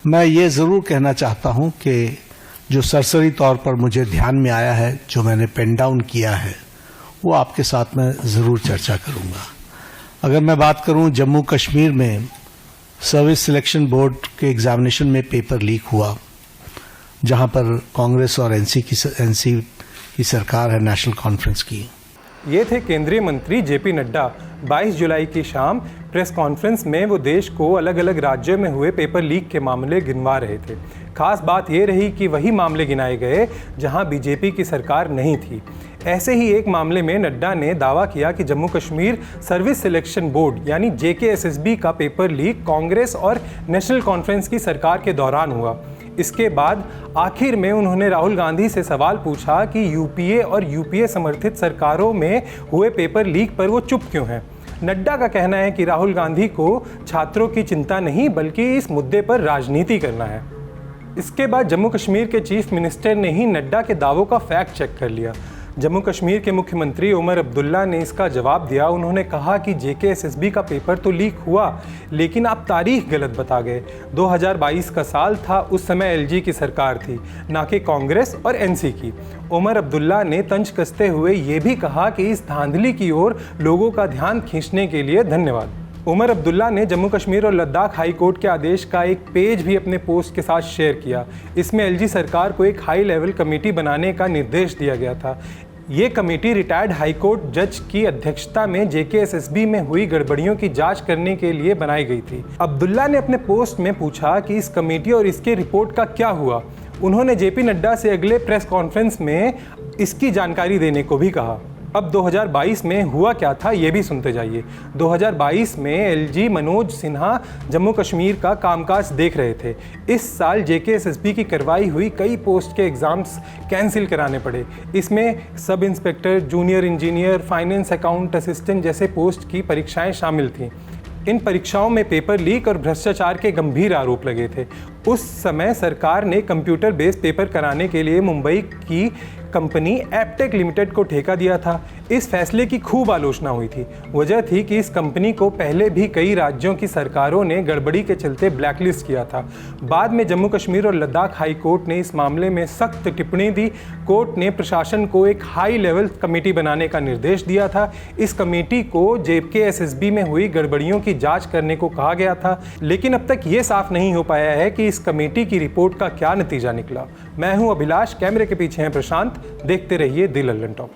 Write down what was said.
मैं ये ज़रूर कहना चाहता हूं कि जो सरसरी तौर पर मुझे ध्यान में आया है, जो मैंने पेन डाउन किया है, वो आपके साथ मैं ज़रूर चर्चा करूंगा। अगर मैं बात करूं जम्मू कश्मीर में सर्विस सिलेक्शन बोर्ड के एग्जामिनेशन में पेपर लीक हुआ, जहां पर कांग्रेस और एनसी की सरकार है, नेशनल कॉन्फ्रेंस की। ये थे केंद्रीय मंत्री जेपी नड्डा। 22 जुलाई की शाम प्रेस कॉन्फ्रेंस में वो देश को अलग अलग राज्यों में हुए पेपर लीक के मामले गिनवा रहे थे। खास बात ये रही कि वही मामले गिनाए गए जहां बीजेपी की सरकार नहीं थी। ऐसे ही एक मामले में नड्डा ने दावा किया कि Jammu Kashmir service selection board यानी JKSSB का पेपर लीक कांग्रेस और नेशनल कॉन्फ्रेंस की सरकार के दौरान हुआ। इसके बाद आखिर में उन्होंने राहुल गांधी से सवाल पूछा कि यूपीए और यूपीए समर्थित सरकारों में हुए पेपर लीक पर वो चुप क्यों हैं। नड्डा का कहना है कि राहुल गांधी को छात्रों की चिंता नहीं बल्कि इस मुद्दे पर राजनीति करना है। इसके बाद जम्मू कश्मीर के चीफ मिनिस्टर ने ही नड्डा के दावों का फैक्ट चेक कर लिया। जम्मू कश्मीर के मुख्यमंत्री उमर अब्दुल्ला ने इसका जवाब दिया। उन्होंने कहा कि JKSSB का पेपर तो लीक हुआ, लेकिन आप तारीख गलत बता गए। 2022 का साल था, उस समय LG की सरकार थी, ना कि कांग्रेस और NC की। उमर अब्दुल्ला ने तंज कसते हुए ये भी कहा कि इस धांधली की ओर लोगों का ध्यान खींचने के लिए धन्यवाद। उमर अब्दुल्ला ने जम्मू कश्मीर और लद्दाख हाई कोर्ट के आदेश का एक पेज भी अपने पोस्ट के साथ शेयर किया। इसमें LG सरकार को एक हाई लेवल कमेटी बनाने का निर्देश दिया गया था। ये कमेटी रिटायर्ड हाई कोर्ट जज की अध्यक्षता में JKSSB में हुई गड़बड़ियों की जांच करने के लिए बनाई गई थी। अब्दुल्ला ने अपने पोस्ट में पूछा कि इस कमेटी और इसके रिपोर्ट का क्या हुआ। उन्होंने JP नड्डा से अगले प्रेस कॉन्फ्रेंस में इसकी जानकारी देने को भी कहा। अब 2022 में हुआ क्या था, ये भी सुनते जाइए। 2022 में LG मनोज सिन्हा जम्मू कश्मीर का कामकाज देख रहे थे। इस साल JKSSB की करवाई हुई कई पोस्ट के एग्ज़ाम्स कैंसिल कराने पड़े। इसमें sub inspector, junior engineer, finance account assistant जैसे पोस्ट की परीक्षाएं शामिल थीं। इन परीक्षाओं में पेपर लीक और भ्रष्टाचार के गंभीर आरोप लगे थे। उस समय सरकार ने कंप्यूटर बेस्ड पेपर कराने के लिए मुंबई की कंपनी एपटेक लिमिटेड को ठेका दिया था। इस फैसले की खूब आलोचना हुई थी। वजह थी कि इस कंपनी को पहले भी कई राज्यों की सरकारों ने गड़बड़ी के चलते ब्लैकलिस्ट किया था। बाद में जम्मू कश्मीर और लद्दाख हाई कोर्ट ने इस मामले में सख्त टिप्पणी दी। कोर्ट ने प्रशासन को एक हाई लेवल कमेटी बनाने का निर्देश दिया था। इस कमेटी को JKSSB में हुई गड़बड़ियों की जांच करने को कहा गया था, लेकिन अब तक ये साफ नहीं हो पाया है कि इस कमेटी की रिपोर्ट का क्या नतीजा निकला। मैं हूं अभिलाष, कैमरे के पीछे हैं प्रशांत। देखते रहिए द लल्लन टॉप।